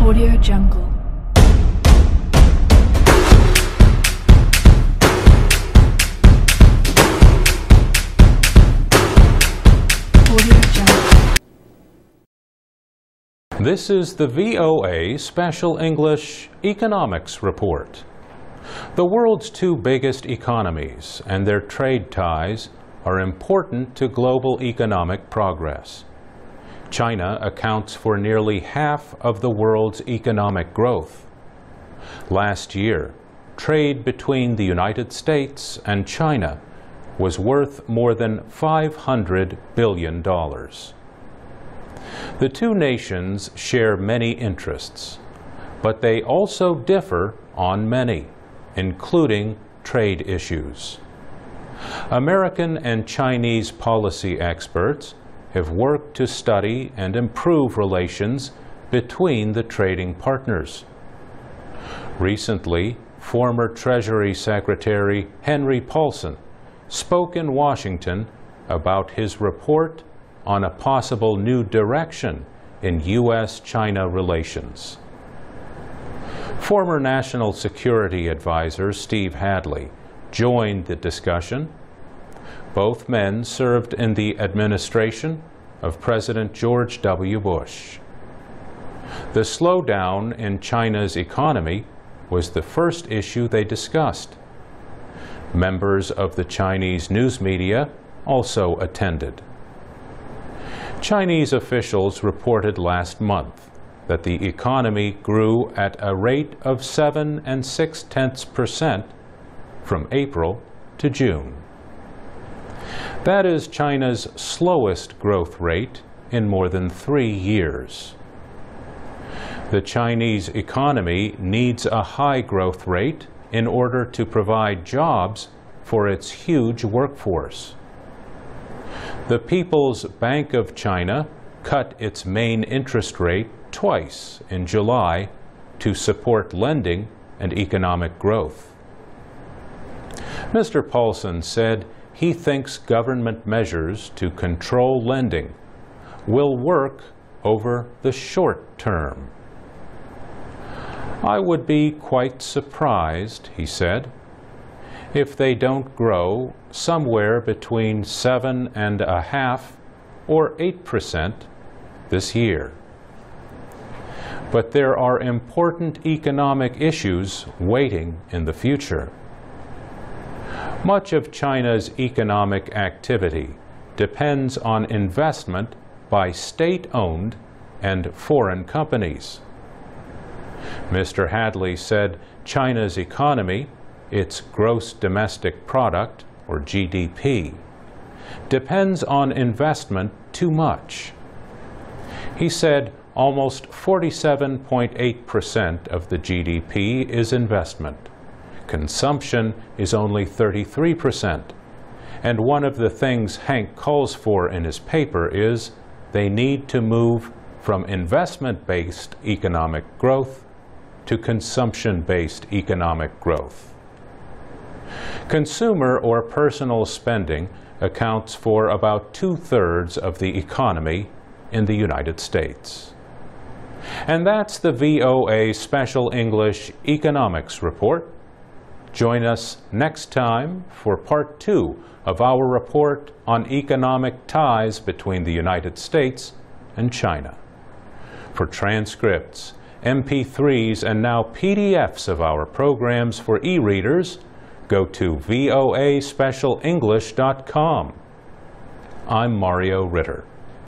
Audio Jungle. This is the VOA Special English Economics Report. The world's two biggest economies and their trade ties are important to global economic progress. China accounts for nearly half of the world's economic growth. Last year, trade between the United States and China was worth more than $500 billion. The two nations share many interests, but they also differ on many, including trade issues. American and Chinese policy experts have worked to study and improve relations between the trading partners. Recently, former Treasury Secretary Henry Paulson spoke in Washington about his report on a possible new direction in U.S.-China relations. Former National Security Advisor Steve Hadley joined the discussion. Both men served in the administration of President George W. Bush. The slowdown in China's economy was the first issue they discussed. Members of the Chinese news media also attended. Chinese officials reported last month that the economy grew at a rate of 7.6% from April to June. That is China's slowest growth rate in more than 3 years. The Chinese economy needs a high growth rate in order to provide jobs for its huge workforce. The People's Bank of China cut its main interest rate twice in July to support lending and economic growth. Mr. Paulson said he thinks government measures to control lending will work over the short term. I would be quite surprised, he said, if they don't grow somewhere between 7.5% or 8% this year. But there are important economic issues waiting in the future. Much of China's economic activity depends on investment by state-owned and foreign companies. Mr. Hadley said China's economy, its gross domestic product, or GDP, depends on investment too much. He said almost 47.8% of the GDP is investment. Consumption is only 33%. And one of the things Hank calls for in his paper is they need to move from investment-based economic growth to consumption-based economic growth. Consumer or personal spending accounts for about 2/3 of the economy in the United States. And that's the VOA Special English Economics Report. Join us next time for Part 2 of our report on economic ties between the United States and China. For transcripts, MP3s, and now PDFs of our programs for e-readers, go to voaspecialenglish.com. I'm Mario Ritter.